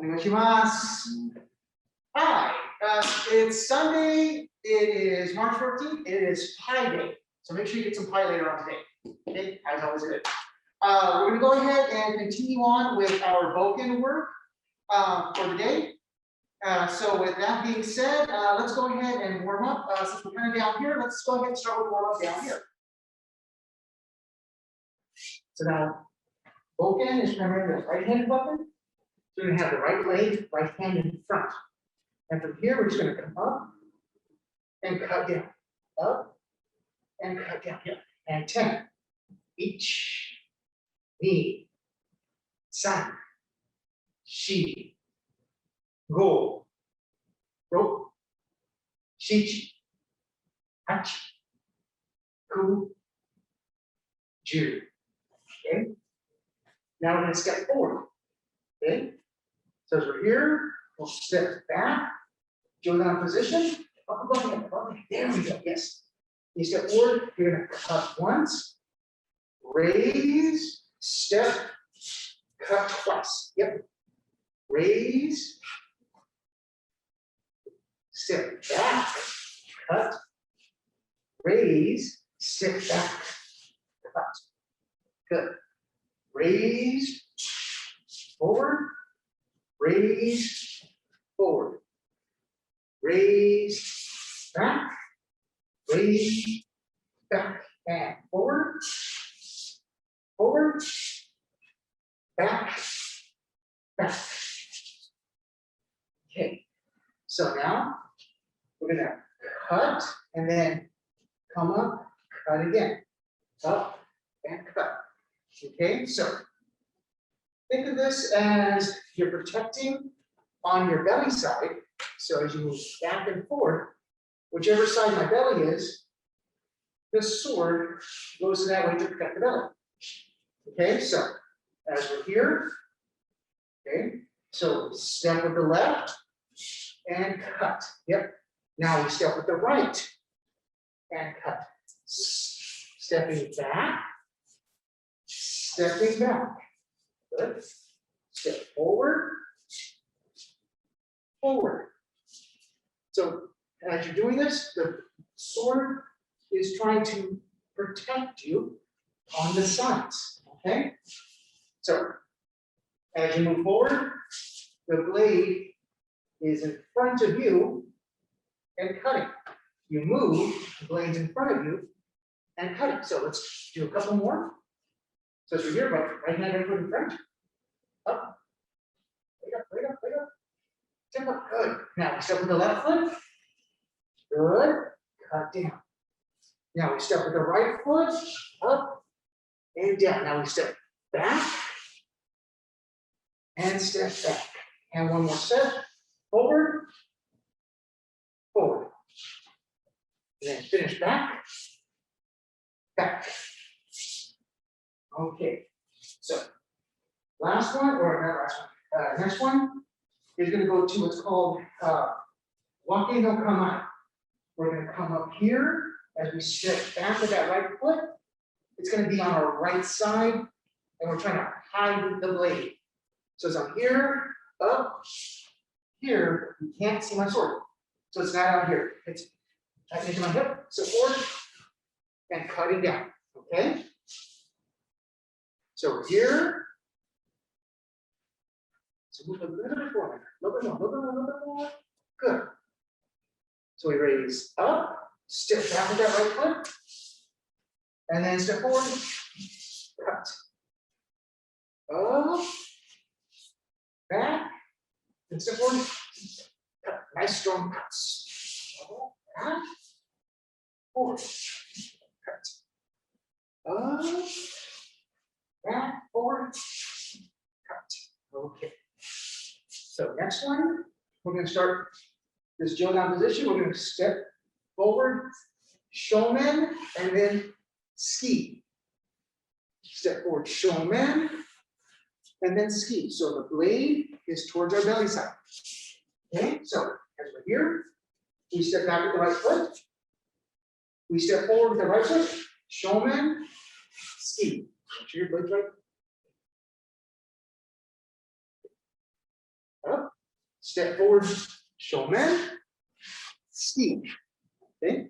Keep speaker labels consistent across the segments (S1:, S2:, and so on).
S1: Onegaishimasu. Hi, it's Sunday. It is March 14th. It is Pie Day. So make sure you get some pie later on today. Okay, as always good. We're going to go ahead and continue on with our Bokken work for the day. So with that being said, let's go ahead and warm up. Since we're kind of down here, let's go ahead and start with warm up down here. So now, Bokken is primarily a right-handed weapon. So we're going to have the right leg, right hand in front. And from here, we're just going to come up and cut down. Up and cut down. And 10. Ichi, ni, san, shi, go, ro, shichi, hachi, ku, ju. Okay. Now we're going to step forward. Okay. So as we're here, we'll step back, go down position. Up, there we go. Yes. You step forward. You're going to cut once, raise, step, cut twice. Yep. Raise, step back, cut, raise, step back, cut. Good. Raise, forward, raise, forward, raise, back, and forward, forward, back, back. Okay, so now we're gonna cut and then come up, cut again, up and cut. Okay, so think of this as you're protecting on your belly side. So as you move back and forth, whichever side my belly is, this sword goes to that way to protect the belly. Okay, so as we're here, okay, so step with the left and cut. Yep. Now we step with the right and cut. Stepping back, stepping back. Good. Step forward, forward. So as you're doing this, the sword is trying to protect you on the sides. Okay? So as you move forward, the blade is in front of you and cutting. You move, the blade's in front of you and cutting. So let's do a couple more. So as we're here, right hand and foot in front. Up. Right up, right up, right up. Step up. Good. Now we step with the left foot. Good. Cut down. Now we step with the right foot. Up and down. Now we step back and step back. And one more step. Forward. Forward. And then finish back. Back. Okay. So last one, or not last one, next one is going to go to what's called waki no kamae. We're going to come up here as we step back with that right foot. It's going to be on our right side, and we're trying to hide the blade. So as I'm here, up, here, you can't see my sword. So it's not out here. It's tucked into my hip, so forward, and cutting down. Okay? So we're here. So move a little bit forward, a little bit more, a little bit more. Good. So we raise up, step back with that right foot, and then step forward, cut. Up, back, and step forward, cut. Nice strong cuts. Back, forward, cut. Up, back, forward, cut. Okay. So next one, we're going to start this Jodan position. We're going to step forward, shomen, and then ski. Step forward, shomen, and then ski. So the blade is towards our belly side. Okay, so as we're here, we step back with the right foot. We step forward with the right foot, shomen, ski. Make sure your blade's right. up, step forward, shomen, ski. Okay,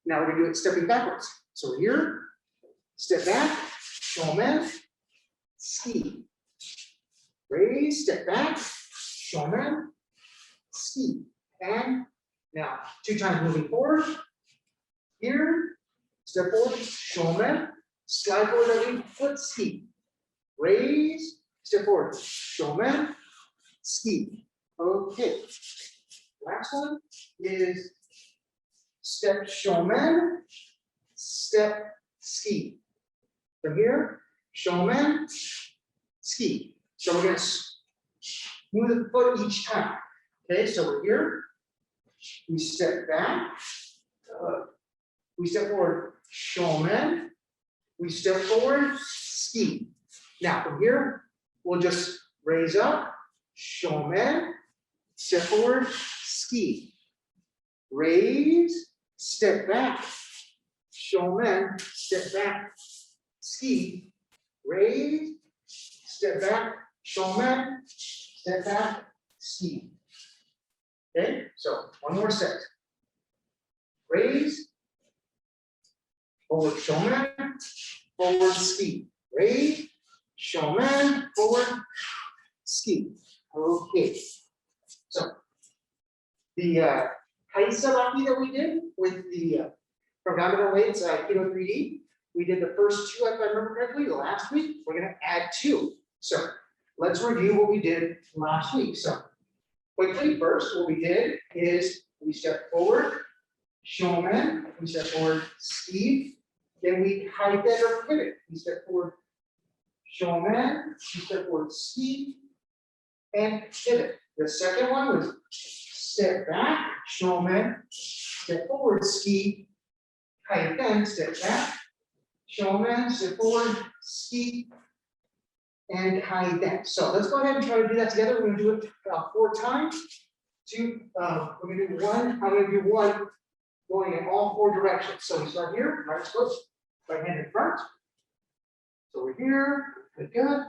S1: now we're gonna do it stepping backwards. So here, step back, shomen, ski. Raise, step back, shomen, ski. And now 2 times moving forward. Here, step forward, shomen, slide forward every foot, ski. Raise, step forward, shomen, ski. Okay. Last one is step shomen, step ski. From here, shomen, ski. So we're going to move the foot each time. Okay, so we're here. We step back. We step forward, shomen. We step forward, ski. Now from here, we'll just raise up, shomen, step forward, ski. Raise, step back, shomen, step back, ski. Raise, step back, shomen, step back, ski. Okay, so one more set. Raise, forward, shomen, forward, ski. Raise, shomen, forward, ski. Okay, so the kaisa waki that we did with the programmable weights, Kilo 3D, we did the first 2, if I remember correctly, last week. We're going to add 2. So let's review what we did last week. So quickly, first, what we did is we step forward, shomen, we step forward, ski, then we kaiten or pivot. We step forward, shomen, we step forward, ski, and pivot. The second one was step back, shomen, step forward, ski, kaiten, step back, shomen, step forward, ski, and kaiten. So let's go ahead and try to do that together. We're going to do it 4 times. 2, we're going to do 1. I'm going to do 1 going in all 4 directions. So we start here, right foot, right hand in front. So we're here, good.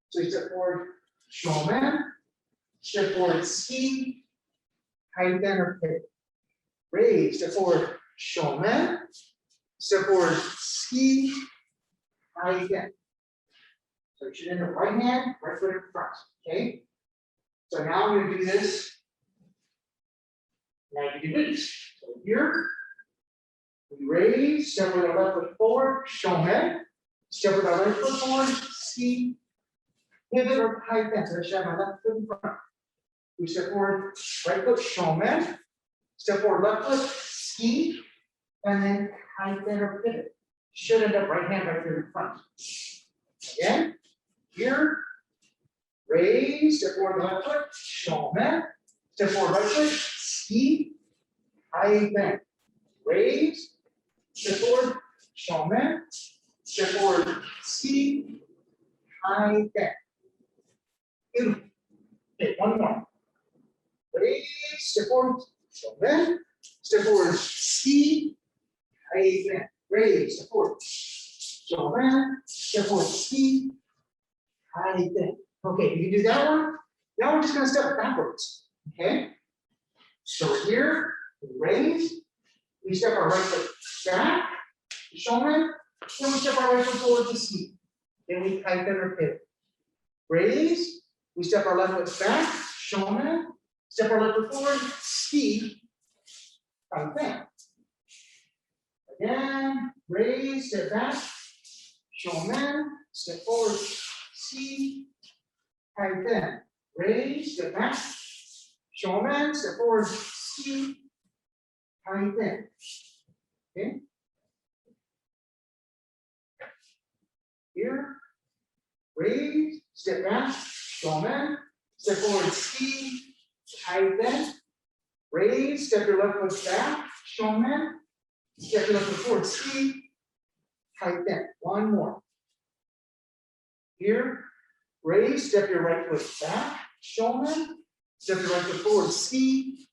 S1: So you step forward, shomen, step forward, ski, kaiten or pivot. Raise, step forward, shomen, step forward, ski, kaiten. So you should end up right hand, right foot in front. Okay. So now I'm going to do this 90 degrees. So here, we raise, step with our left foot forward, shomen, step with our right foot forward, ski, pivot or kaiten. So I should have my left foot in front. We step forward, right foot, shomen, step forward, left foot, ski, and then kaiten or pivot. Should end up right hand, right foot in front. Again, here, raise, step forward, left foot, shomen, step forward, right foot, ski, kaiten. Raise, step forward, shomen, step forward, ski, kaiten. Beautiful. Okay, one more. Raise, step forward, shomen, step forward, ski, kaiten. Raise, step forward, shomen, step forward, ski, kaiten. Okay, you can do that one. Now we're just going to step backwards. Okay. So we're here, we raise, we step our right foot back, shomen, then we step our right foot forward to ski. Then we kaiten or pivot. Raise, we step our left foot back, shomen, step our left foot forward, ski, kaiten. Again, raise, step back, shomen, step forward, ski, kaiten. Raise, step back, shomen, step forward, ski, kaiten. Okay. Here, raise, step back, shomen, step forward, ski, kaiten. Raise, step your left foot back, shomen, step your left foot forward, ski, kaiten. One more. Here, raise, step your right foot back, shomen, step your right foot forward, ski,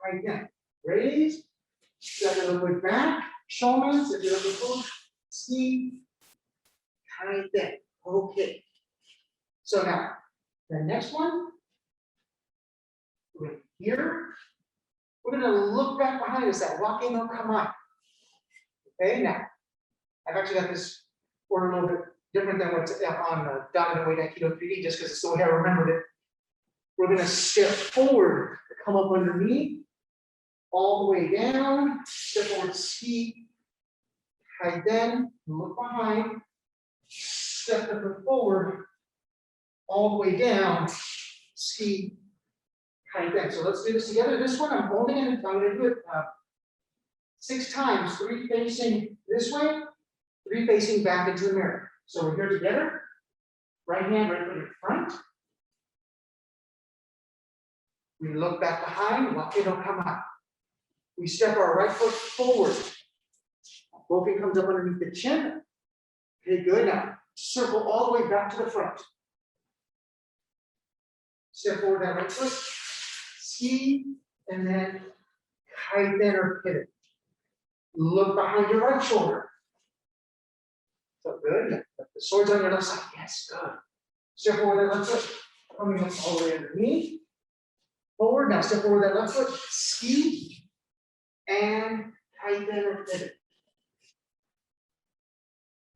S1: kaiten. Raise, step your left foot back, shomen, step your left foot forward, ski, kaiten. Okay. So now, The next one, right here, we're gonna look back behind us, that waki no kamae. Okay, now, I've actually got this word a little bit different than what's on dotted away Aikido 3D, just because it's the way I remembered it. We're gonna step forward, come up underneath, all the way down, step forward, ski, kaiten, look behind, step the foot forward, all the way down, ski, kaiten. So let's do this together. This one, I'm gonna do it 6 times, 3 facing this way, 3 facing back into the mirror. So we're here together, right hand, right foot in front. We look back behind, waki no kamae. We step our right foot forward. Both feet comes up underneath the chin. Okay, good. Now circle all the way back to the front. Step forward that right foot, ski, and then kaiten or pivot. Look behind your right shoulder. So good. The sword's on your left side. Yes, good. Step forward that left foot, coming up all the way underneath. Forward. Now step forward that left foot, ski, and kaiten or pivot.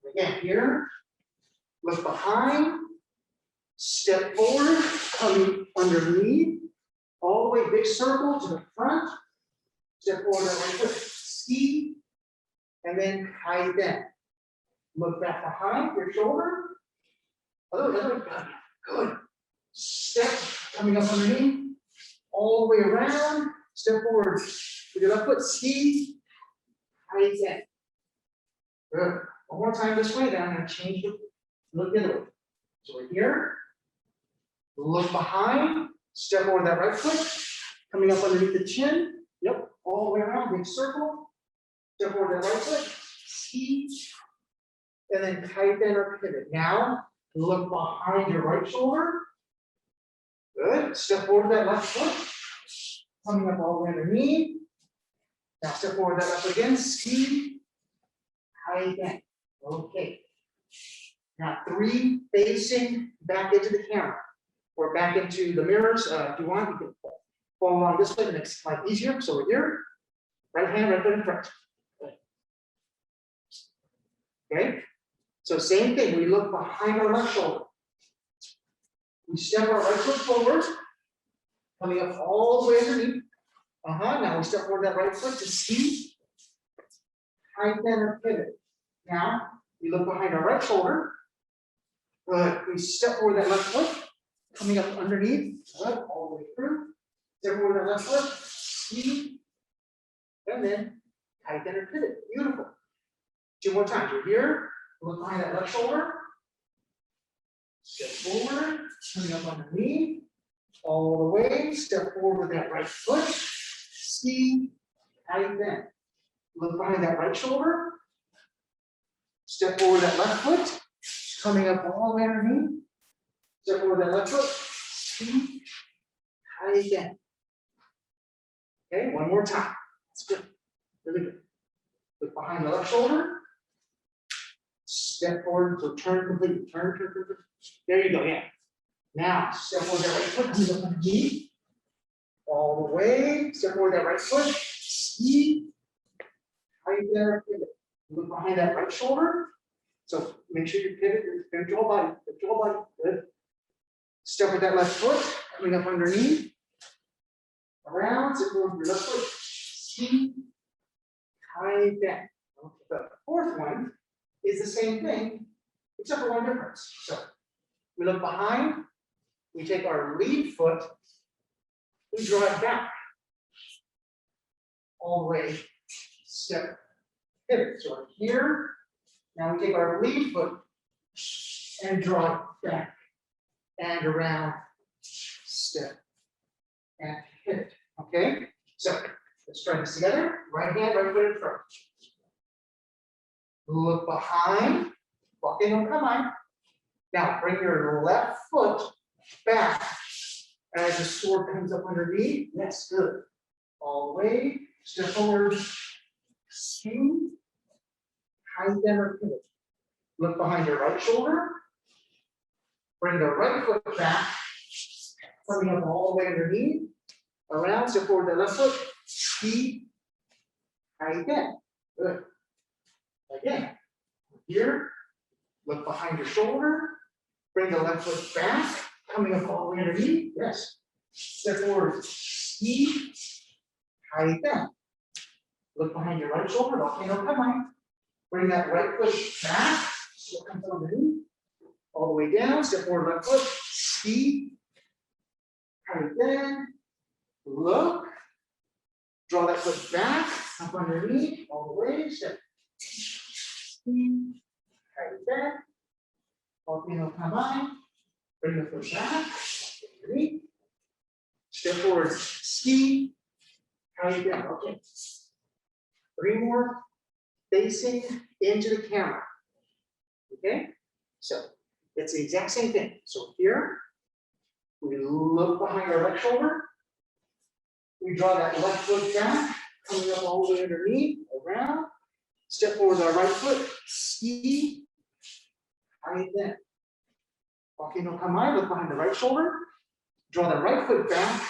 S1: Again, here, look behind, step forward, coming underneath, all the way, big circle to the front, step forward that right foot, ski, and then kaiten. Look back behind your shoulder, other way, good. Step, coming up underneath, all the way around, step forward with your left foot, ski, kaiten. Good. One more time this way, then I'm going to change it. Look the other way. So we're here. Look behind. Step over that right foot. Coming up underneath the chin. Yep. All the way around. Big circle. Step over that right foot. Ski. And then kaiten or pivot. Now look behind your right shoulder. Good. Step over that left foot. Coming up all the way underneath. Now step forward that left foot again. Ski. Kaiten. Okay. Now 3 facing back into the camera or back into the mirrors. If you want, you can follow along this way to make life easier. So we're here, right hand, right foot in front. Okay. So same thing. We look behind our left shoulder. We step our right foot forward, coming up all the way underneath. Now we step forward that right foot to ski, kaiten or pivot. Now, we look behind our right shoulder. Good. We step forward that left foot, coming up underneath. Good. All the way through. Step forward that left foot, ski, and then kaiten or pivot. Beautiful. 2 more times. We're here. Look behind that left shoulder. Step forward, coming up underneath. All the way. Step forward with that right foot, ski, kaiten. Look behind that right shoulder. Step forward that left foot, coming up all the way underneath. Step forward that left foot, ski, kaiten. Okay, one more time. That's good. Really good. Look behind the left shoulder. Step forward, so turn completely. Turn. There you go, yeah. Now, step forward that right foot, comes up underneath. All the way. Step forward that right foot, ski, kaiten, pivot. Look behind that right shoulder. So make sure you pivot your whole body. Pivot your whole body. Good. Step with that left foot, coming up underneath. Around, step forward with your left foot. Ski, kaiten. The 4th one is the same thing, except for one difference. So we look behind, we take our lead foot, we draw it back. All the way. Step. Pivot. So we're here. Now we take our lead foot and draw it back and around, step and pivot. Okay. So let's try this together. Right hand, right foot in front. Look behind. Waki no kamae. Now bring your left foot back as the sword comes up underneath. Yes, good. All the way. Step forward. Ski. Kaiten or pivot. Look behind your right shoulder. Bring the right foot back coming up all the way underneath, around, step forward the left foot, ski, kaiten. Good. Again, here, look behind your shoulder, bring the left foot back, coming up all the way underneath, yes. Step forward, ski, kaiten. Look behind your right shoulder, waki no kamae. Bring that right foot back, so it comes underneath, all the way down, step forward left foot, ski, kaiten. Look, draw that foot back, up underneath, all the way, step, ski, kaiten. Waki no kamae. Bring the foot back, underneath. Step forward, ski, kaiten. Okay. 3 more, facing into the camera. Okay, so it's the exact same thing. So here, we look behind our left shoulder. We draw that left foot back, coming up all the way underneath, around. Step forward with our right foot, ski, kaiten. Waki no kamae, look behind the right shoulder. Draw the right foot back,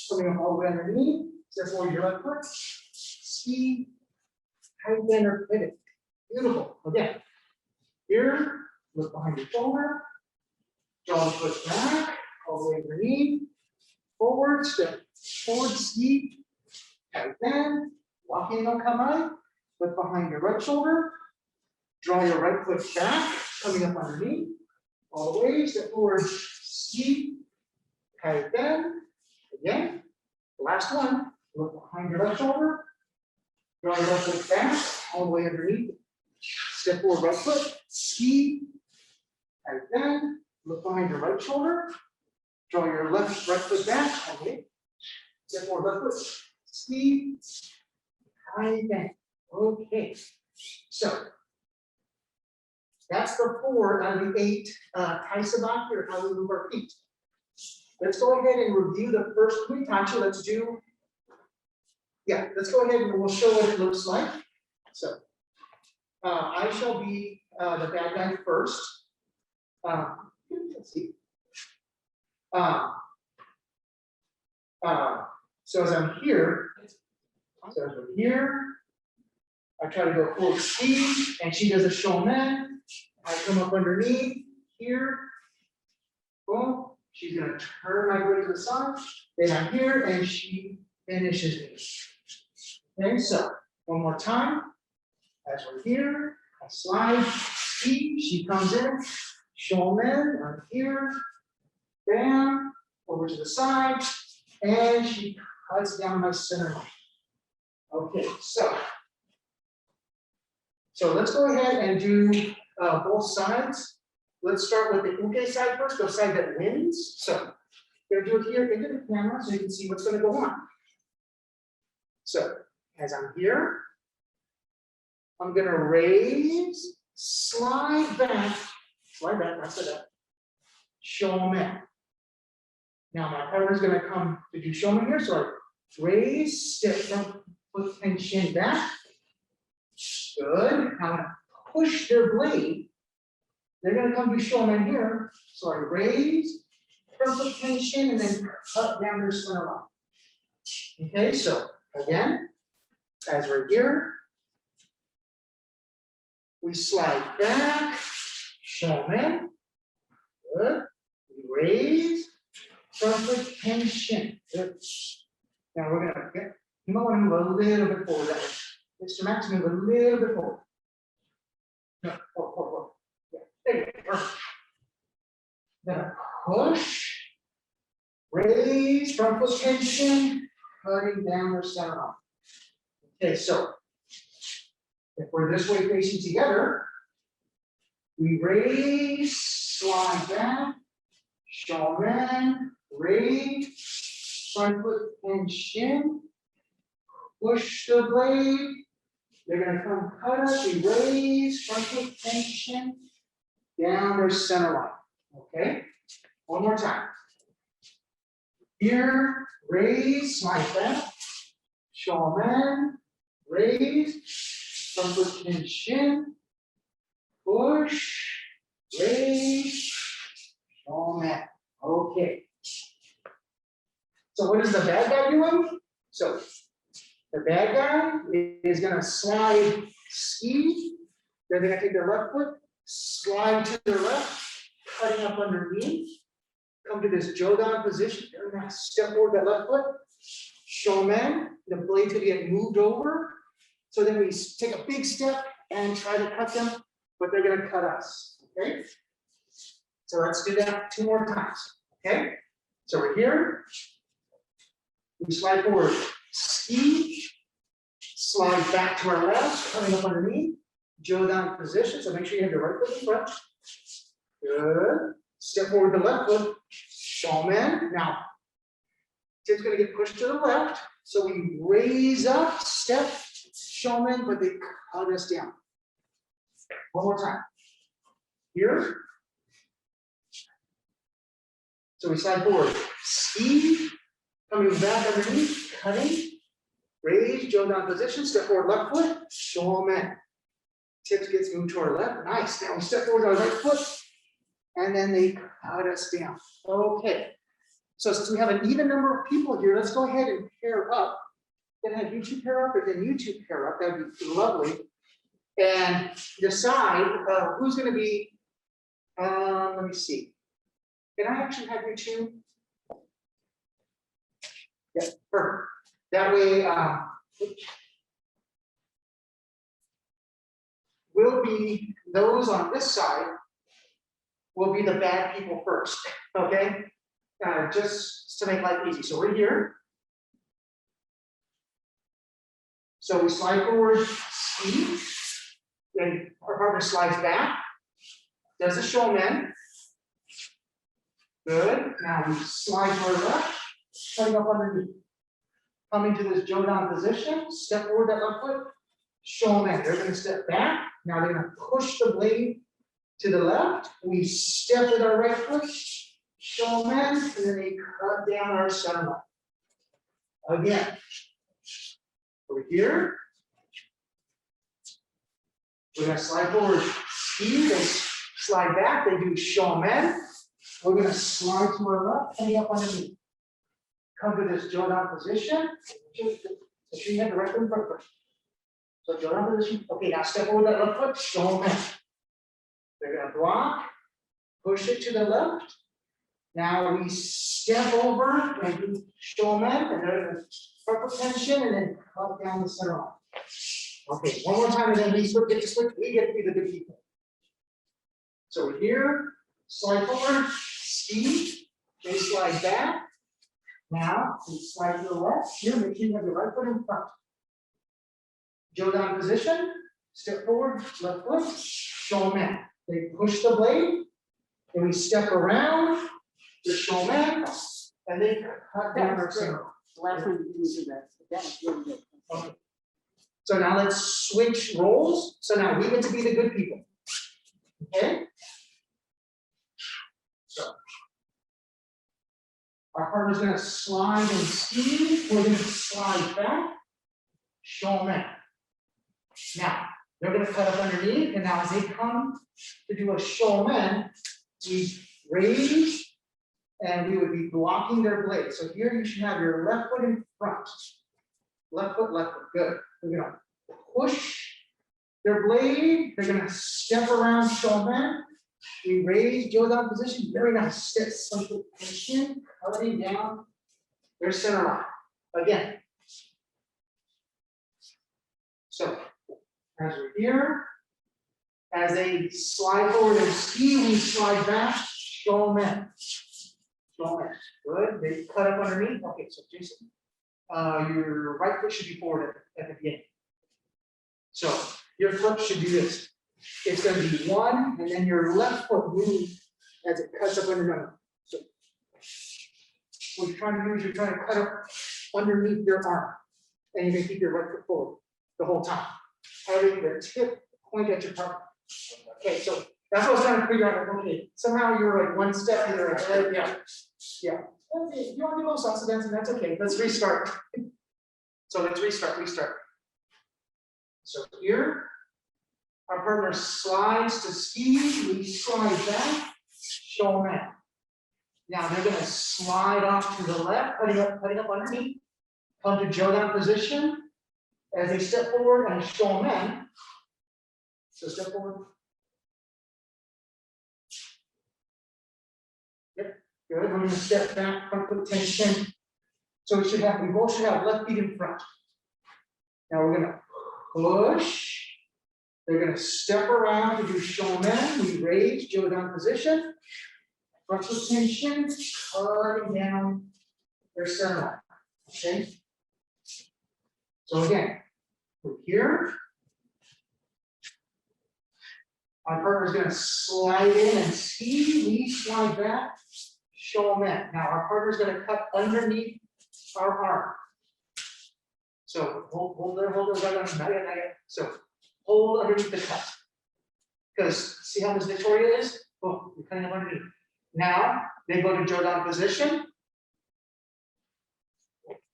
S1: coming up all the way underneath. Step forward your left foot, ski, kaiten or pivot. Beautiful. Again, here, look behind your shoulder. Draw the foot back, all the way underneath. Forward, step forward, ski, kaiten. Waki no kamae. Look behind your right shoulder. Draw your right foot back, coming up underneath. All the way, step forward, ski, kaiten. Again, the last one, look behind your left shoulder. Draw your left foot back, all the way underneath. Step forward, right foot, ski, kaiten. Look behind your right shoulder. Draw your right foot back, all the way. Step forward, left foot, ski, kaiten. Okay, so that's the 4 out of the 8 taisabaki, or how we move our feet. Let's go ahead and review the first kumi tachi. Let's go ahead and we'll show what it looks like. So I shall be the bad guy first. Let's see. So as I'm here, I try to go full ski, and she does a shomen. I come up underneath here. Boom. She's gonna turn my way to the side. Then I'm here, and she finishes me. Okay, so one more time. As we're here, I slide, ski, she comes in, shomen, I'm here, bam, over to the side, and she cuts down my center line. Okay, so let's go ahead and do both sides. Let's start with the uke side first, the side that wins. So we're gonna do it here into the camera so you can see what's gonna go on. So as I'm here, I'm gonna raise, slide back, that's it up. Shomen. Now my partner's gonna come to do shomen here, so I raise, step from foot and shin back. Good. Now I'm gonna push their blade. They're gonna come do shomen here. So I raise, from foot and shin, and then cut down their center line. Okay, so again, as we're here, we slide back, shomen. Good. We raise, front foot and shin. Good. Now we're gonna get, you might want to move a little bit forward. Mr. Max, move a little bit forward. No, forward. Yeah, there you go. Perfect. Then push, raise, front foot and shin, cutting down their center line. Okay, so if we're this way facing together, we raise, slide back, shomen, raise, front foot and shin, push the blade. They're gonna come cut us, we raise, front foot and shin, down their center line. Okay, one more time. Here, raise, slide back, shomen, raise, front foot and shin, push, raise, shomen. Okay, So what is the bad guy doing? So the bad guy is gonna slide ski. They're gonna take their left foot, slide to their left, cutting up underneath. Come to this Jodan position. They're gonna step forward that left foot. Shomen, the blade's gonna get moved over. So then we take a big step and try to cut them, but they're gonna cut us, okay? So let's do that 2 more times, okay? So we're here. We slide forward, ski, slide back to our left, coming up underneath, Jodan position. So make sure you have your right foot in front. Good. Step forward the left foot, shomen. Now, it's gonna get pushed to the left. So we raise up, step, shomen, but they cut us down. One more time. Here. So we slide forward, ski, coming back underneath, cutting, raise, Jodan position, step forward left foot, shomen. Tips gets moved to our left, nice. Now we step forward our right foot, and then they cut us down. Okay. So since we have an even number of people here, let's go ahead and pair up. Then have you two pair up, or then you two pair up. That'd be lovely. And decide who's going to be. Let me see. Can I actually have you two? Yeah, perfect. That way, will be those on this side will be the bad people first. Okay. Just to make life easy. So we're here. So we slide forward, ski, and our partner slides back, does a shomen. Good. Now we slide to our left, cutting up underneath. Coming to this Jodan position, step forward that left foot, shomen. They're going to step back. Now they're going to push the blade to the left. We step with our right foot, shomen, and then they cut down our center line. Again, over here, we're going to slide forward, ski, they slide back, they do shomen. We're going to slide to our left, coming up underneath. Come to this Jodan position. Make sure you have the right foot in front first. So Jodan position. Okay, now step over that left foot, shomen. They're going to block, push it to the left. Now we step over and do shomen, and they're going to purple tension and then cut down the center line. Okay, one more time, and then we get to switch. We get to be the good people. So we're here, slide forward, ski, they slide back. Now we slide to the left. Here, make sure you have your right foot in front. Jodan position, step forward, left foot, shomen. They push the blade, and we step around the shomen, and they cut down our center.
S2: The last one you do that. That's really good.
S1: Okay. So now let's switch roles. So now we get to be the good people. Okay? So our partner's going to slide and ski. We're going to slide back. Shomen. Now, they're going to cut up underneath. And now as they come to do a shomen, we raise and we would be blocking their blade. So here you should have your left foot in front. Left foot, good. We're going to push their blade. They're going to step around shomen. We raise Jodan position. Very nice. Step something tension, cutting down their center line. Again. So as we're here, as they slide forward and ski, we slide back, shomen. Shomen. Good. They cut up underneath. Okay, so Jason. Your right foot should be forward at the beginning. So your foot should do this. It's going to be one, and then your left foot moves as it cuts up underneath. So what you're trying to do is you're trying to cut up underneath your arm, and you're going to keep your right foot forward the whole time, having the tip point at your partner. Okay, so that's what I was trying to figure out. Okay, somehow you're like one step either ahead. Yeah. Okay, you want to do a little salsa dancing? That's okay. Let's restart. So let's restart. So here, our partner slides to ski. We slide back. Shomen. Now they're gonna slide off to the left, putting up underneath, come to Jodan position. As they step forward and shomen. So step forward. Yep, good. We're gonna step back, front foot tension. So we both should have left feet in front. Now we're gonna push. They're gonna step around to do shomen. We raise, Jodan position. Front foot tension, cutting down their center line. Okay. So again, we're here. Our partner's gonna slide in and ski. We slide back, shomen. Now our partner's gonna cut underneath our arm. So hold there, not yet. So hold underneath the cut. Because see how this Victoria is? Boom, you're cutting up underneath. Now they go to Jodan position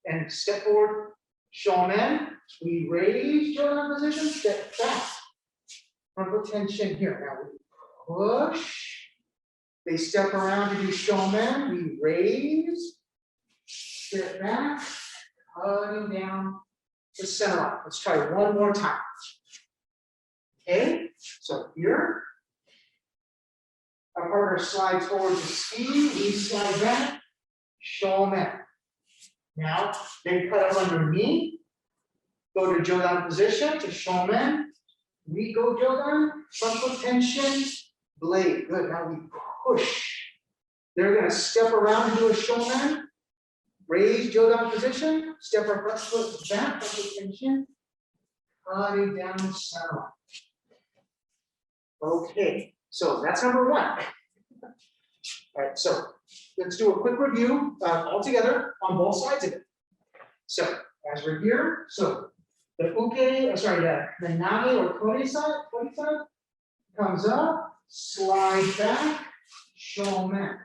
S1: and step forward, shomen. We raise Jodan position, step back. Front foot tension here. Now we push. They step around to do shomen. We raise, step back, cutting down the center line. Let's try one more time. Okay, so here, our partner slides forward to ski. We slide back, shomen. Now they cut up underneath. Go to Jodan position to shomen. We go Jodan, front foot tension, blade. Good. Now we push. They're going to step around and do a shomen. Raise Jodan position. Step our front foot back, front foot tension. Cutting down the center line. Okay, so that's number one. All right, so let's do a quick review all together on both sides of it. So as we're here, so the the nage or kore side comes up, slide back, shomen.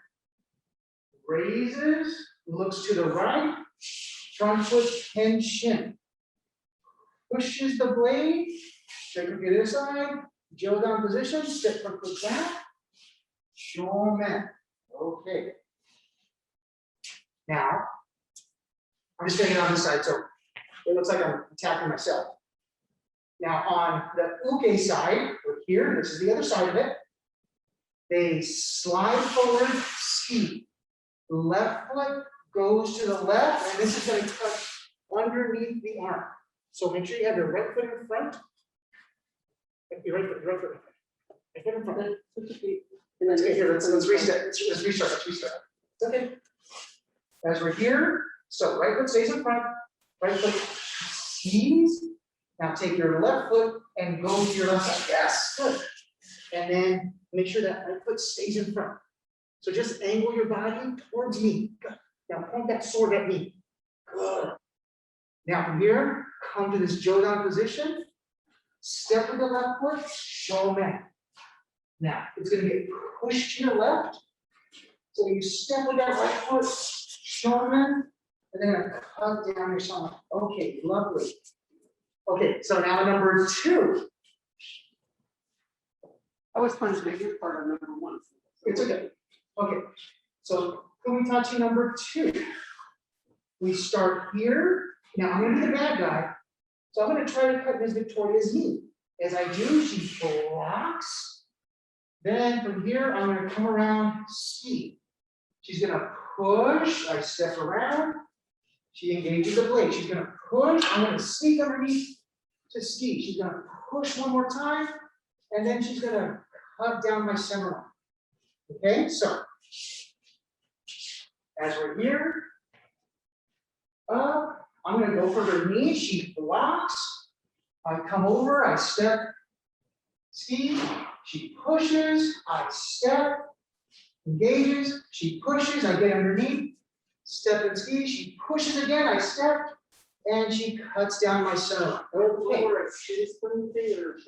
S1: Raises, looks to the right, front foot tension. Pushes the blade, check it to the other side, Jodan position, step front foot back, shomen. Okay. Now, I'm just getting on this side, so it looks like I'm attacking myself. Now on the uke side, we're here, this is the other side of it. They slide forward, ski. Left foot goes to the left, and this is going to cut underneath the arm. So make sure you have your right foot in front. Your right foot in front. Okay, here, let's reset. Let's restart. Okay. As we're here, so right foot stays in front, right foot skis. Now take your left foot and go to your left side. Yes, good. And then make sure that right foot stays in front. So just angle your body towards me. Good. Now point that sword at me. Good. Now from here, come to this Jodan position. Step with the left foot, shomen. Now it's going to get pushed to your left. So you step with that right foot, shomen, and then cut down your shomen. Okay, lovely. Okay, so now number two.
S2: I was trying to make your part on number one.
S1: It's okay. Okay, so kumi tachi number two. We start here. Now I'm going to be the bad guy. So I'm going to try to cut Ms. Victoria's knee. As I do, she blocks. Then from here, I'm going to come around, ski. She's going to push. I step around. She engages the blade. She's going to push. I'm going to sneak underneath to ski. She's going to push one more time. And then she's going to cut down my center line. Okay, so as we're here, I'm going to go for her knee. She blocks. I come over. I step, ski. She pushes. I step, engages. She pushes. I get underneath. Step and ski. She pushes again. I step, and she cuts down my center line. Okay.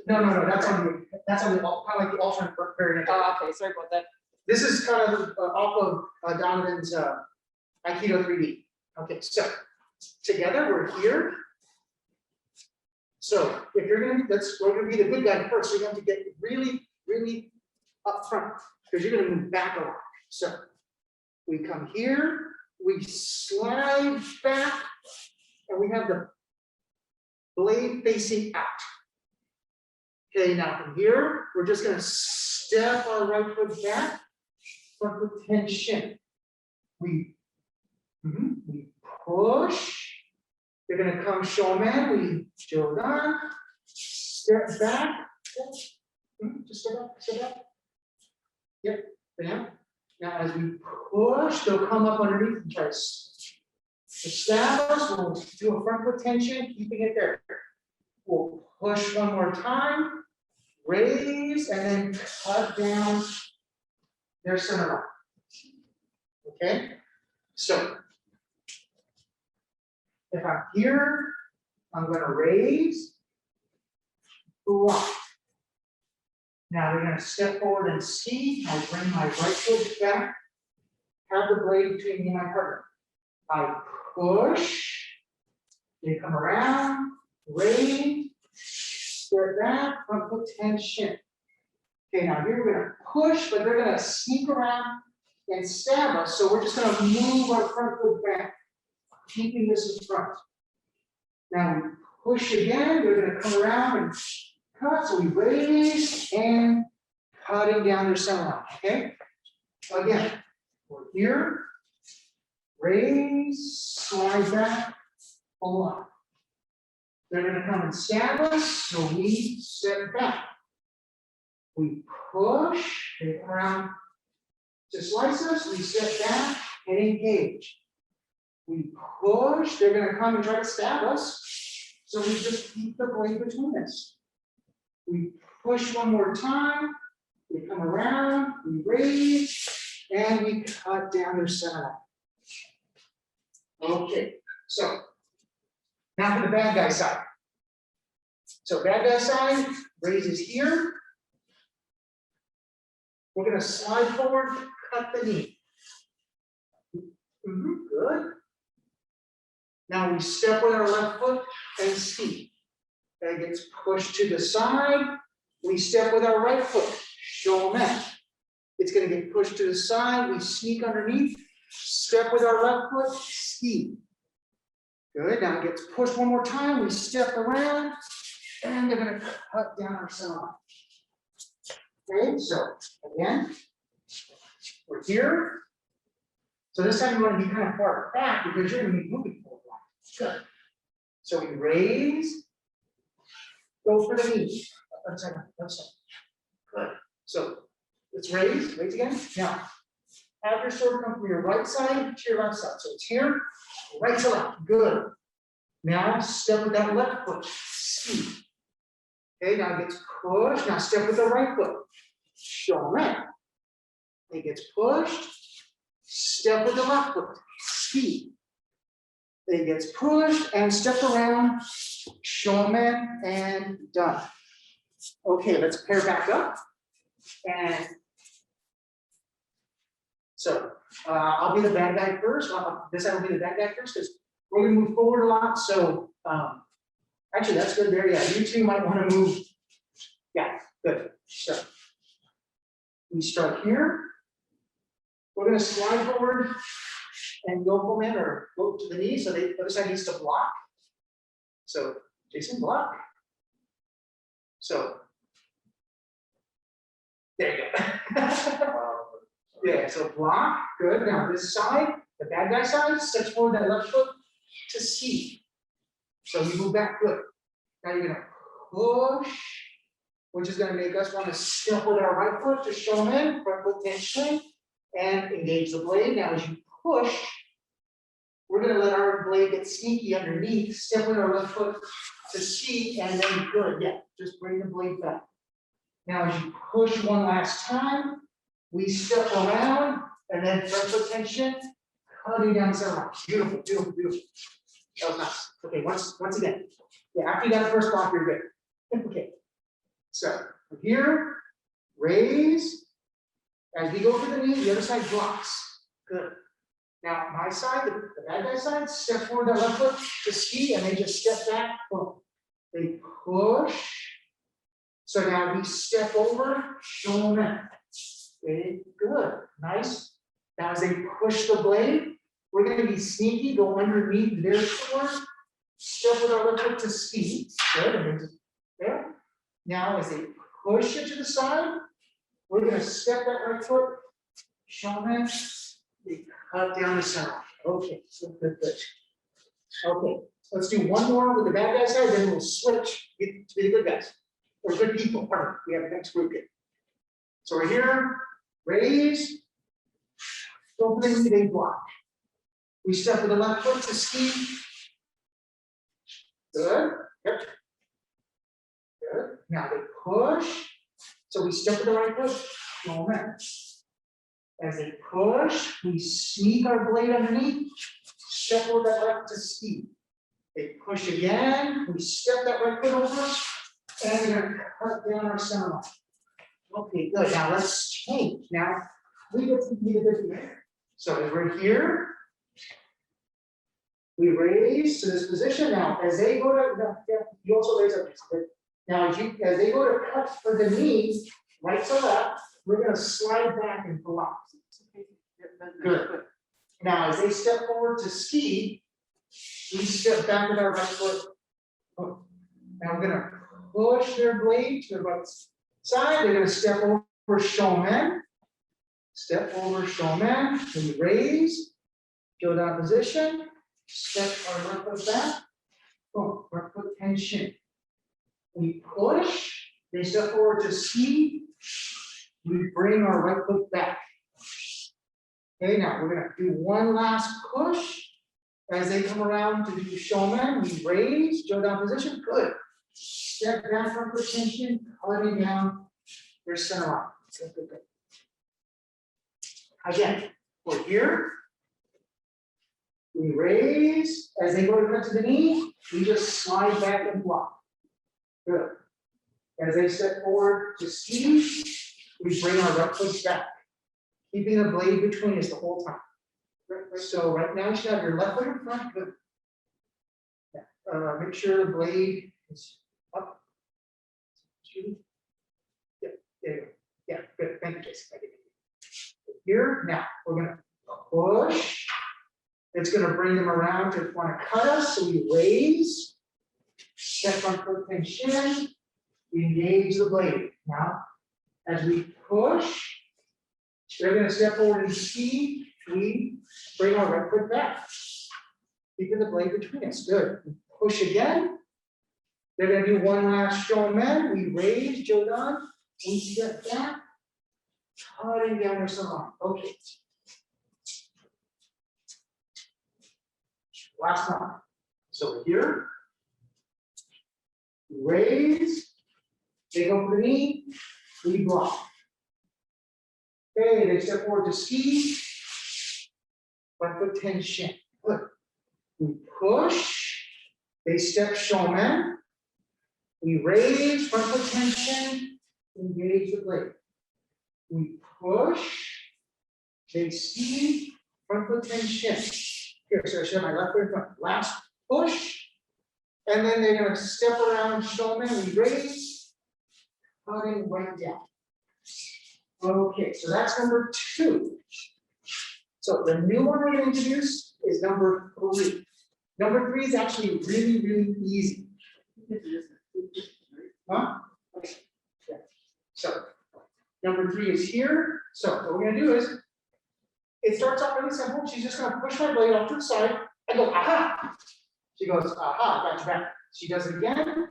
S1: No. That's on the kind of like the alternate variant.
S2: Oh, okay, sorry about that.
S1: This is kind of off of Donovan's Aikido 3D. Okay, so together we're here. So if you're gonna, we're gonna be the good guy first. So you have to get really, really up front because you're gonna move back a lot. So We come here, we slide back, and we have the blade facing out. Okay, now from here, we're just gonna step our right foot back, front foot tension. We push. You're gonna come shomen, we shodan, step back. Just step back. Yep, bam. Now as we push, they'll come up underneath and try to stab us. We'll do a front foot tension, keeping it there. We'll push one more time, raise, and then cut down their center line. Okay? So, if I'm here, I'm going to raise, block. Now we're going to step forward and ski. I bring my right foot back, have the blade between me and my partner. I push, they come around, raise, step back, front foot tension. Okay, now here we're going to push, but they're going to sneak around and stab us. So we're just going to move our front foot back, keeping this in front. Now we push again, they're going to come around and cut. So we raise and cutting down their center line. Okay? So again, we're here, raise, slide back, pull up. They're going to come and stab us, so we step back. We push, they come around to slice us, we step back and engage. We push, they're going to come and try to stab us, so we just keep the blade between us. We push one more time, we come around, we raise, and we cut down their center line. Okay, so now for the bad guy side. So bad guy side, raises here. We're going to slide forward, cut the knee. Good. Now we step with our left foot and ski. That gets pushed to the side. We step with our right foot, shomen. It's going to get pushed to the side. We sneak underneath, step with our left foot, ski. Good. Now it gets pushed one more time. We step around, and they're going to cut down our center line. Okay, so again, we're here. So this time you want to be kind of far back because you're going to be moving forward. Good. So we raise, go for the knee. Left side. Good. So let's raise again. Now, have your sword come from your right side to your left side. So it's here, right to left. Good. Now step with that left foot. Ski. Okay, now it gets pushed. Now step with the right foot. Shomen. It gets pushed. Step with the left foot. Ski. It gets pushed and step around. Shomen and done. Okay, let's pair back up. And so I'll be the bad guy first. This I will be the bad guy first because we're going to move forward a lot. So actually, that's good there. Yeah, you two might want to move. Yeah, good. So we start here. We're going to slide forward and go in or go to the knee. So the other side needs to block. So Jason, block. So there you go. Yeah, so block. Good. Now this side, the bad guy side, steps forward that left foot to ski. So you move back. Good. Now you're going to push, which is going to make us want to step with our right foot to shomen, front foot tension, and engage the blade. Now as you push, we're going to let our blade get sneaky underneath, step with our left foot to ski, and then good. Yeah, just bring the blade back. Now as you push one last time, we step around, and then front foot tension, cutting down the center line. Beautiful, beautiful, beautiful. That was nice. Okay, once again. Yeah, after you got the first block, you're good. Okay. So from here, raise. As we go for the knee, the other side blocks. Good. Now my side, the bad guy side, step forward that left foot to ski, and they just step back. Boom. They push. So now we step over, shomen. Very good. Nice Now as they push the blade, we're gonna be sneaky, go underneath their sword, step with our left foot to speed. Good, and then just there. Now as they push it to the side, we're gonna step that right foot, shomen, they cut down the center. Okay, so good, good. Okay, let's do one more with the bad guy side, then we'll switch to be the good guys, or good people, pardon, we have the next group here. So we're here, raise, opening the block. We step with the left foot to ski. Good, yep. Good, now they push, so we step with the right foot, moment. As they push, we sneak our blade underneath, step with that left to ski. They push again, we step that right foot over, and we're gonna cut down our center line. Okay, good, now let's change. Now, we get to be the good guy. So as we're here, we raise to this position. Now, as they go to, you also raise up. Now, as they go to cut for the knees, right to left, we're going to slide back and block. Good. Now, as they step forward to ski, we step back with our right foot. Oh. Now, we're going to push their blade to the right side. They're going to step over shomen. Step over shomen. We raise, go down position. Step our left foot back. Oh, right foot tension. We push. They step forward to ski. We bring our right foot back. Okay, now we're going to do one last push. As they come around to do shomen, we raise, go down position. Good. Step back from tension, cutting down your center line. Good, good, good. Again, we're here. We raise. As they go to cut to the knee, we just slide back and block. Good. As they step forward to ski, we bring our right foot back, keeping the blade between us the whole time. So right now you should have your left foot in front. Good. Make sure the blade is up. Yeah, there you go. Yeah, good. Thank you, Jason. Here, now we're going to push. It's going to bring them around to want to cut us. So we raise, step on foot and shin, we engage the blade. Now, as we push, they're going to step forward and ski. We bring our right foot back, keeping the blade between us. Good. We push again. They're going to do one last shomen. We raise, jodan. We step back, cutting down our center line. Okay. Last one. So here, raise, they go for the knee, we block. Okay, they step forward to ski, front foot tension. Good. We push, they step shomen, we raise, front foot tension, engage the blade. We push, they ski, front foot tension. Here, so I show my left foot in front. Last push. And then they're going to step around shomen. We raise, cutting right down. Okay, so that's number 2. So the new one we're going to introduce is number 3. Number 3 is actually really, really easy. Huh? Okay. Yeah. So number 3 is here. So what we're going to do is, it starts off really simple. She's just going to push my blade off to the side and go, aha. She goes, aha, got your back. She does it again,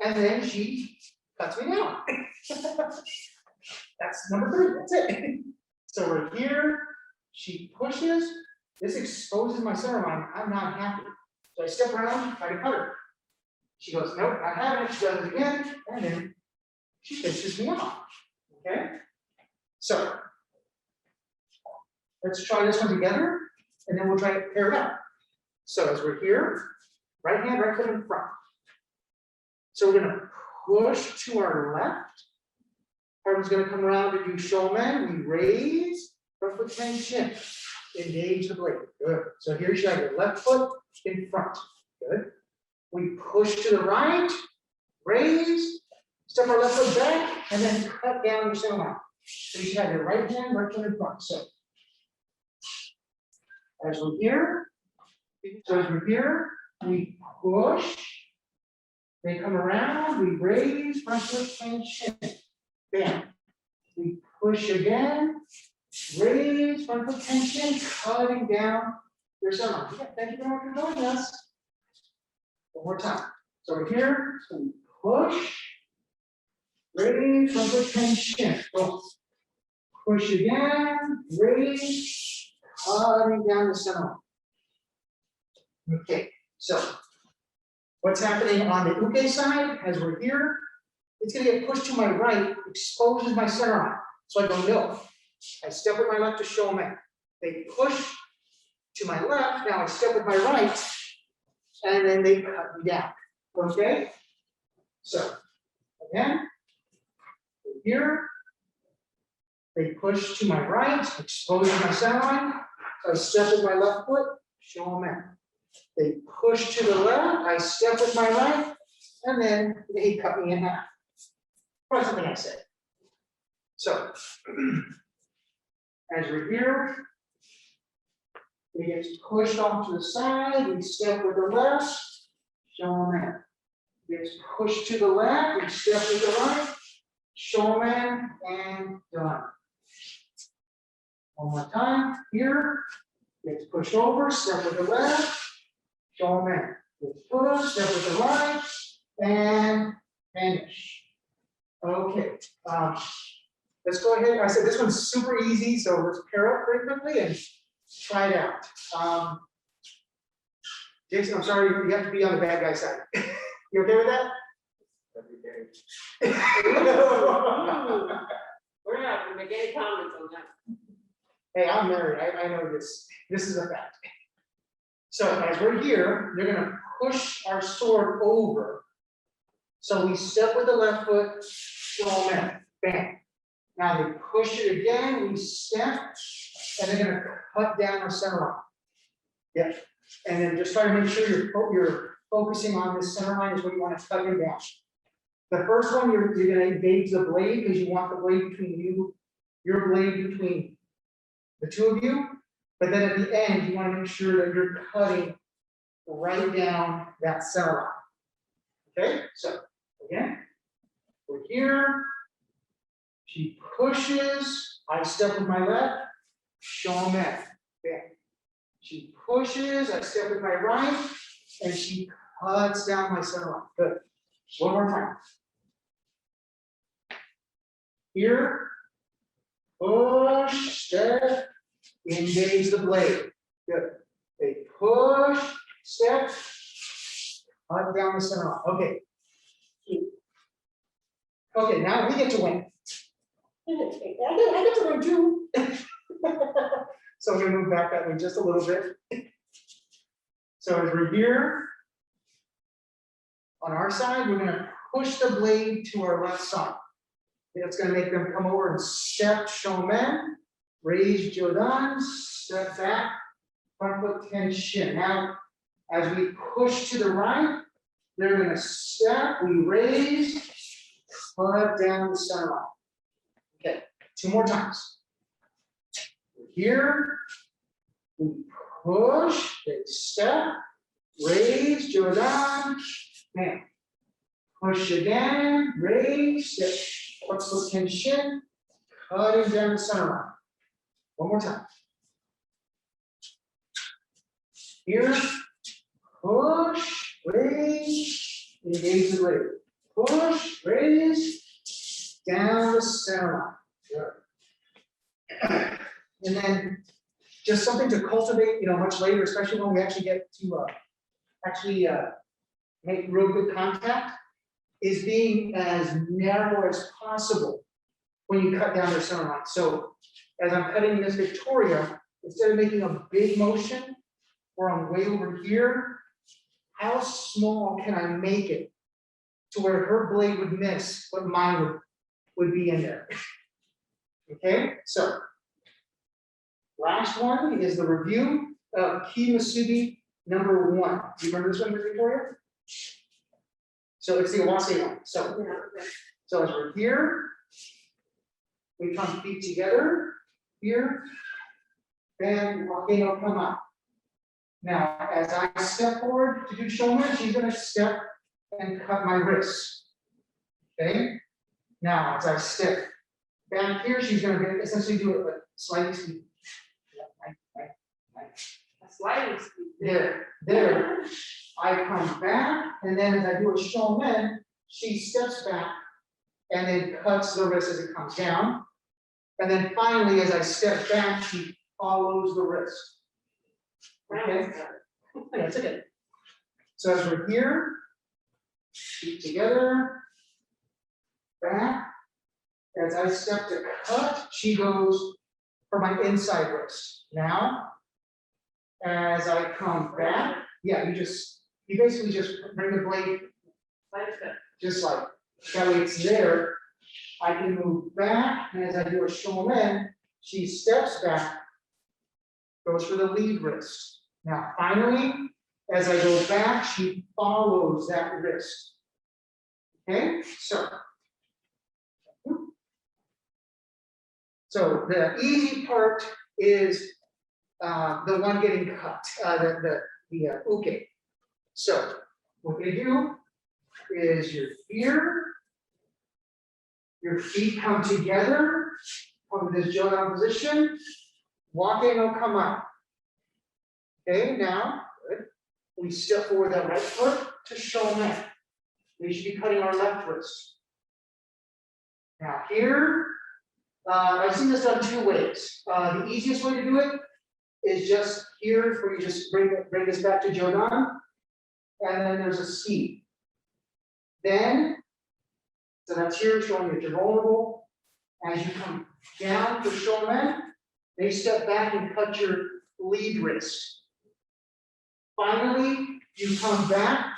S1: and then she cuts me down. That's number 3. That's it. So we're here. She pushes. This exposes my center line. I'm not happy. So I step around, try to cut her. She goes, nope, not having it. She does it again, and then she finishes me off. Okay? So let's try this one together, and then we'll try to pair it up. So as we're here, right hand, right foot in front. So we're going to push to our left. Arm's going to come around to do shomen. We raise, front foot tension, engage the blade. Good. So here you have your left foot in front. Good. We push to the right, raise, step our left foot back, and then cut down your center line. So you should have your right hand, right foot in front. So as we're here, so as we're here, we push, they come around, we raise, front foot, tension, bam. We push again, raise, front foot, tension, cutting down your summer. Yeah, thank you very much for joining us. One more time. So we're here, so we push, raise, front foot, tension. Go. Push again, raise, cutting down the center. Okay, so what's happening on the uke side as we're here? It's gonna get pushed to my right, exposes my center line. So I go no. I step with my left to shomen. They push to my left, now I step with my right, and then they cut me down. Okay? So again, here. They push to my right, exposing my center line. So I step with my left foot, shomen. They push to the left, I step with my right, and then they cut me in half. Or something I said. So, as we're here, we get pushed off to the side, we step with the left, shomen. Gets pushed to the left, we step with the right, shomen, and done. One more time, here, gets pushed over, step with the left, shomen. Gets pushed, step with the right, and finish. Okay, let's go ahead. I said this one's super easy, so let's pair up very quickly and try it out. Jason, I'm sorry, you have to be on the bad guy side. You okay with that?
S2: We're not gonna make any comments on that.
S1: Hey, I'm married. I know this. This is a fact. So as we're here, you're gonna push our sword over. So we step with the left foot, shomen, bam. Now they push it again, we step, and they're gonna cut down our center line. Yeah, and then just try to make sure you're focusing on this center line is what you want to cut it down. The first one, you're gonna engage the blade because you want the blade between you, your blade between the two of you. But then at the end, you want to make sure that you're cutting right down that center line. Okay, so again, we're here. She pushes, I step with my left, shomen. Okay. She pushes, I step with my right, and she cuts down my center line. Good. One more time. Here, push, step, engage the blade. Good. They push, step, cut down the center line. Okay. Okay, now we get to win. I get to win too. So we're gonna move back that way just a little bit. So as we're here, on our side, we're gonna push the blade to our left side. It's gonna make them come over and step shomen, raise jodan, step back, front foot tension. Now, as we push to the right, they're gonna step, we raise, cut down the center line. Okay, 2 more times. Here, we push, they step, raise, jodan, bam. Push again, raise, step, what's the tension? Cutting down the center line. One more time. Here, push, raise, engage the blade. Push, raise, down the center line. Good. And then just something to cultivate, much later, especially when we actually get to make real good contact, is being as narrow as possible when you cut down their center line. So as I'm cutting this Victoria, instead of making a big motion where I'm way over here, how small can I make it to where her blade would miss what mine would be in there? Okay, so last one is the review of key musubi number 1. Do you remember this one, Victoria? So it's the awase one. So as we're here, we come feet together, here, then waki no kamae. Now, as I step forward to do shomen, she's gonna step and cut my wrist. Okay? Now, as I step back here, she's gonna essentially do it like slightly speed.
S2: A sliding speed.
S1: There. I come back, and then as I do a shomen, she steps back and then cuts the wrist as it comes down. And then finally, as I step back, she follows the wrist. Okay? Yeah, it's okay. So as we're here, feet together, back. As I step to cut, she goes for my inside wrist. Now, as I come back, yeah, you basically just bring the blade just like that way it's there. I can move back, and as I do a shomen, she steps back, goes for the lead wrist. Now, finally, as I go back, she follows that wrist. Okay, so the easy part is the one getting cut, the uke. So what you do is you're here, your feet come together, from this Jodan position, waki no kamae. Okay, now, good. We step forward that right foot to shomen. We should be cutting our left wrist. Now here, I've seen this done two ways. The easiest way to do it is just here, where you just bring this back to Jodan, and then there's a ski. Then, so that's here showing that you're vulnerable. As you come down for shomen, they step back and cut your lead wrist. Finally, you come back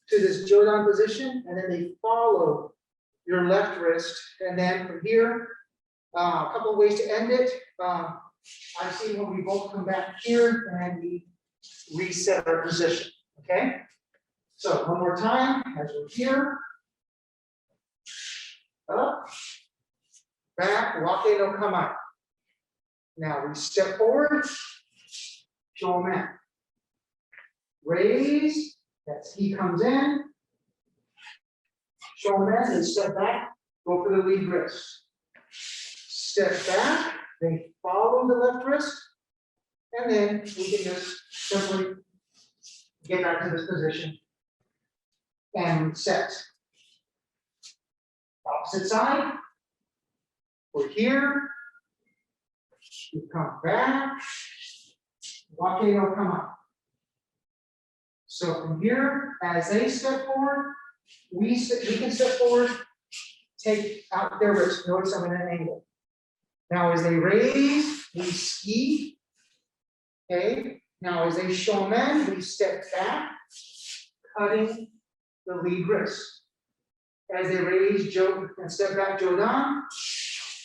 S1: to this Jodan position, and then they follow your left wrist. And then from here, a couple of ways to end it. I've seen when we both come back here and we reset our position. Okay? So one more time, as we're here. Up, back, waki no kamae. Now we step forward, shomen. Raise, that's he comes in. Shomen, and step back, go for the lead wrist. Step back, they follow the left wrist, and then we can just simply get back to this position and set. Opposite side, we're here, we come back, waki no kamae. So from here, as they step forward, we can step forward, take out their wrist. Notice I'm in an angle. Now as they raise, we ski. Okay. Now as they shomen, we step back, cutting the lead wrist. As they raise and step back Jodan,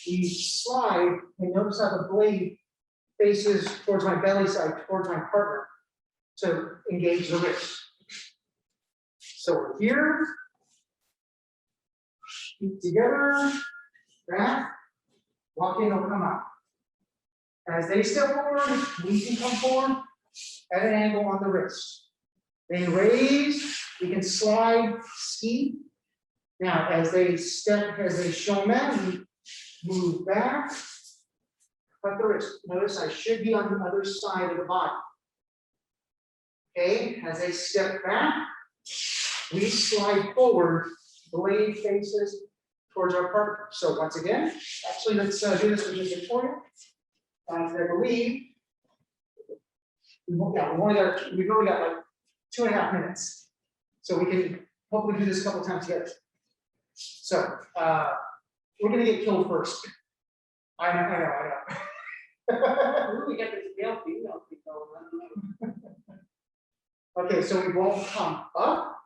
S1: we slide, and notice how the blade faces towards my belly side, towards my partner, to engage the wrist. So we're here, feet together, back, waki no kamae. As they step forward, we can come forward at an angle on the wrist. They raise, we can slide, ski. Now, as they shomen, we move back, cut the wrist. Notice I should be on the other side of the body. Okay, as they step back, we slide forward, blade faces towards our partner. So once again, actually let's do this with just Victoria. I believe we've only got like 2.5 minutes. So we can hopefully do this a couple times together. So we're gonna get killed first. I know.
S2: We got this male female thing going on.
S1: Okay, so we won't come up,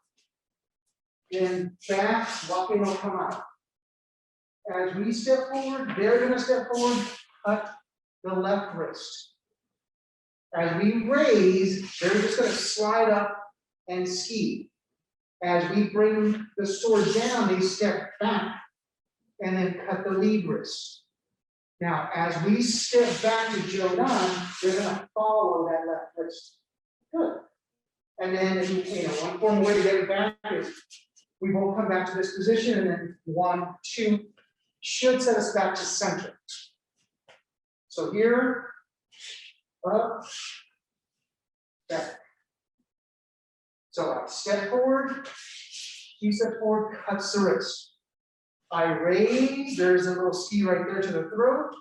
S1: then back, waki no kamae. As we step forward, they're gonna step forward, cut the left wrist. As we raise, they're just gonna slide up and ski. As we bring the sword down, they step back and then cut the lead wrist. Now, as we step back to Jodan, they're gonna follow that left wrist. Good. And then, if one form way to get it back is we both come back to this position, and then 1, 2 should set us back to center. So here, up, back. So I step forward, she steps forward, cuts the wrist. I raise, there's a little ski right there to the throat.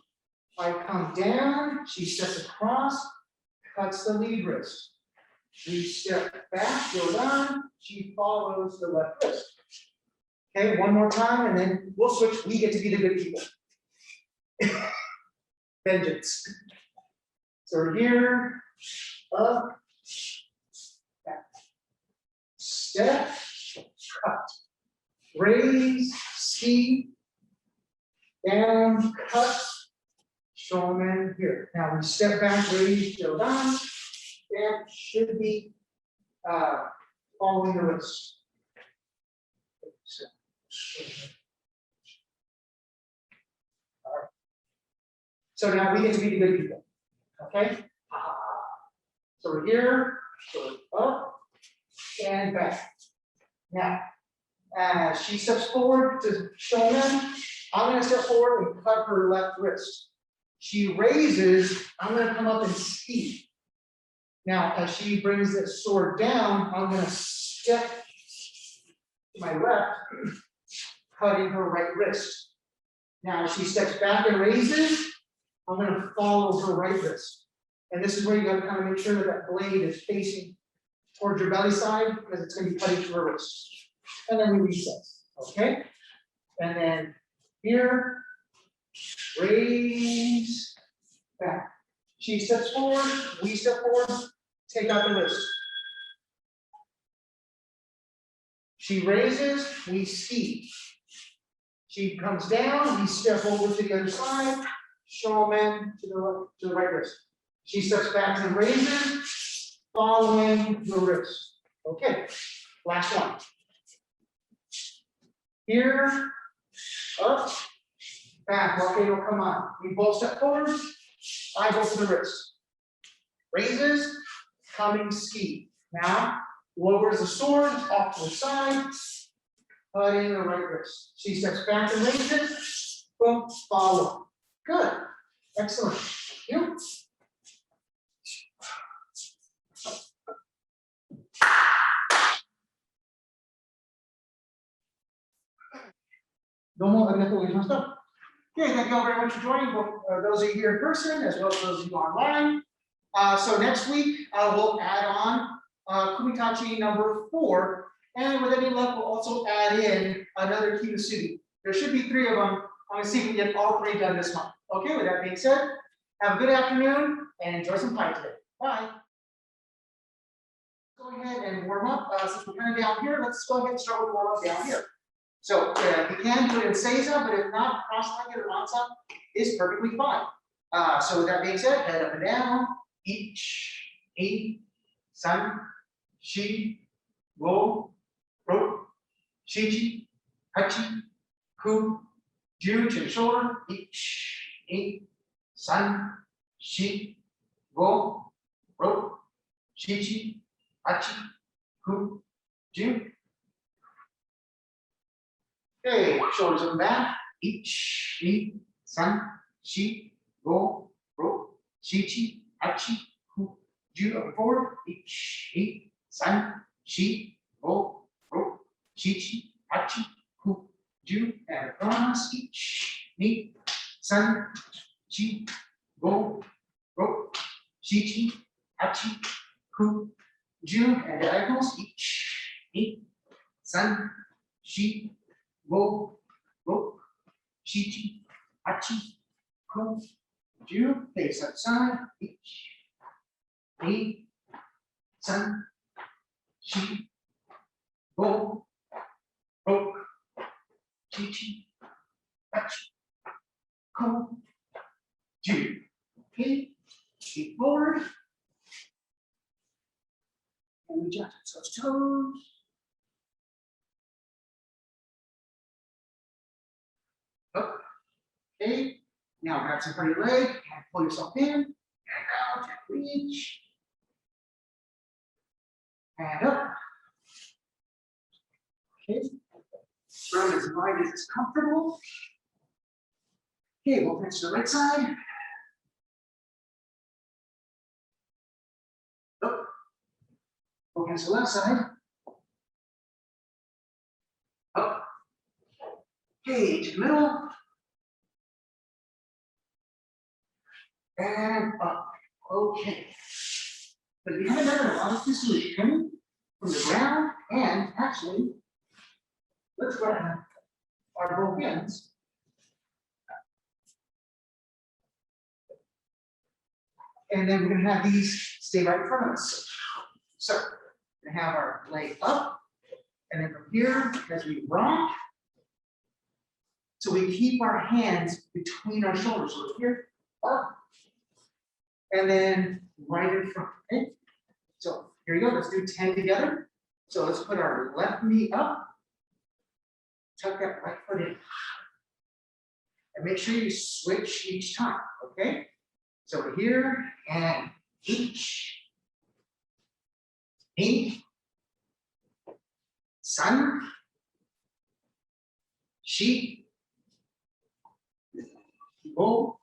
S1: I come down, she steps across, cuts the lead wrist. We step back, go down, she follows the left wrist. Okay, one more time, and then we'll switch. We get to be the good people. Vengeance. So we're here, up, back. Step, cut. Raise, ski, down, cut, shomen here. Now we step back, raise, go down, and should be following the wrist. All right. So now we get to be the good people. Okay? So we're here, so up and back. Now, as she steps forward to shomen, I'm going to step forward and cut her left wrist. She raises, I'm going to come up and ski. Now, as she brings this sword down, I'm going to step to my left, cutting her right wrist. Now, as she steps back and raises, I'm going to follow her right wrist. And this is where you got to kind of make sure that that blade is facing towards your belly side, because it's going to be cutting through her wrist. And then we reset. Okay? And then here, raise, back. She steps forward, we step forward, take out the wrist. She raises, we ski. She comes down, we step over to the other side, shomen to the right wrist. She steps back and raises, following the wrist. Okay, last one. Here, up, back, okay, will come on. We both step forward, I go to the wrist. Raises, coming ski. Now, lowers the sword off to the side, cutting the right wrist. She steps back and raises, boom, follow. Good, excellent. Thank you. Domo arigatou gozaimashita. Okay, thank you all very much for joining, both those of you here in person as well as those of you online. So next week, we'll add on Kumi Tachi number 4, and with any luck, we'll also add in another musubi. There should be 3 of them. I'm going to see if we can get all 3 done this month. Okay, with that being said, have a good afternoon and enjoy some pie today. Bye. Go ahead and warm up. Since we're kind of down here, let's go ahead and start with warm up down here. So if you can, do it in seiza, but if not, cross-legged or ansa is perfectly fine. So with that being said, head up and down. Each, 8, 3, 4, 5, 6, 7, 8, 9, 10, chin shoulder. Each, 8, 3, 4, 5, 6, 7, 8, 9, 10. Okay, shoulders up and back. Each, 8, 3, 4, 5, 6, 7, 8, 9, up and forward. Each, 8, 3, 4, 5, 6, 7, 8, 9, and across. Each, 8, 3, 4, 5, 6, 7, 8, 9, and diagonals. Each, 8, 3, 4, 5, 6, 7, 8, 9, face outside. Each, 8, 3, 4, 5, 6, 7, 8, 9. Okay, feet forward. And we just touch toes. Up. Okay, now grab some front of your leg and pull yourself in. And out, reach. and up. Okay. Round as wide as it's comfortable. Okay, we'll pinch the right side. Up. We'll pinch the left side. Up. Okay, to the middle. And up. Okay. But we haven't done a lot of dissolution from the ground, and actually, let's grab our bokens. And then we're gonna have these stay right in front of us. So we're gonna have our leg up, and then from here, as we rock, so we keep our hands between our shoulders. So here, up, and then right in front. Okay? So here we go. Let's do 10 together. So let's put our left knee up, tuck that right foot in, and make sure you switch each time. Okay? So here and each, in, sun, she, go,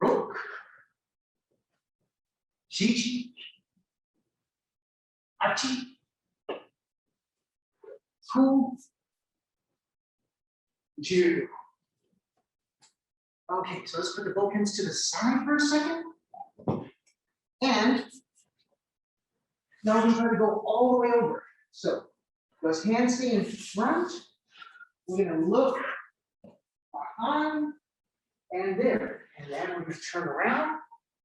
S1: rook, shichi, achi, ku, ju. Okay, so let's put the bokens to the side for a second. And now we're going to go all the way over. So those hands stay in front. We're going to look behind and there. And then we're going to turn around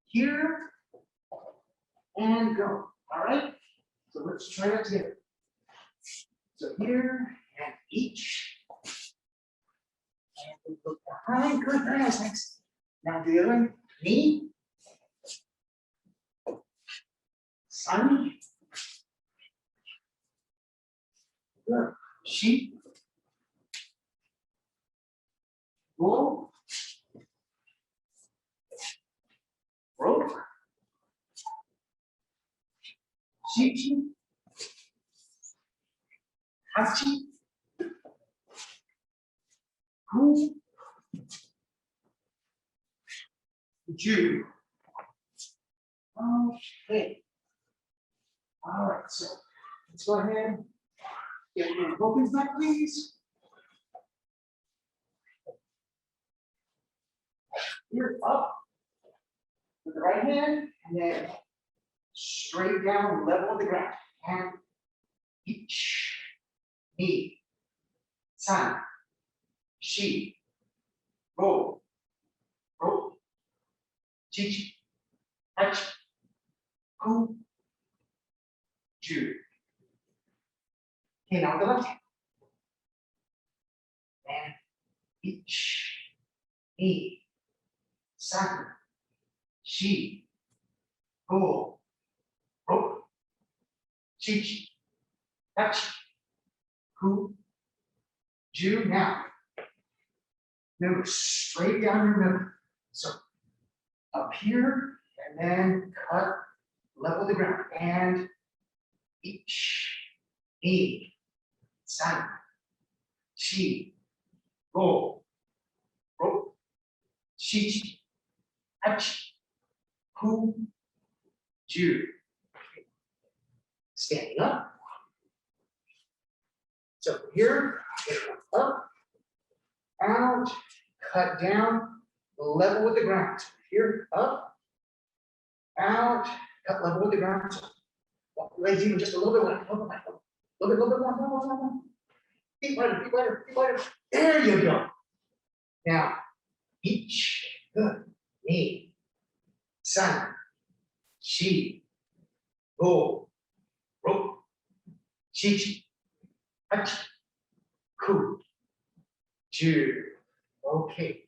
S1: here and go. All right? So let's try that together. So here and each. And we look behind. Good, very nice. Thanks. Now the other one. Knee. Sun. Good. Sheep. Bull. Rope. Shichi. Hachi. Ku. Ju. Okay. All right, so let's go ahead. Get your bokens back, please. Here up with the right hand, and then straight down, level with the ground. And each, knee, san, shi, go, ro, chichi, hachi, ku, ju. Okay, now the left hand. And each, knee, san, shi, go, ro, chichi, hachi, ku, ju. Now, remember, straight down your middle. So up here, and then cut, level the ground, and each, knee, san, shi, go, ro, shichi, hachi, ku, ju. Standing up. So here, up, out, cut down, level with the ground. Here, up, out, cut level with the ground. Legs even just a little bit wide, a little bit more. Keep lighter. There you go. Now, each, good, knee, san, shi, go, ro, shichi, hachi, ku, ju. Okay,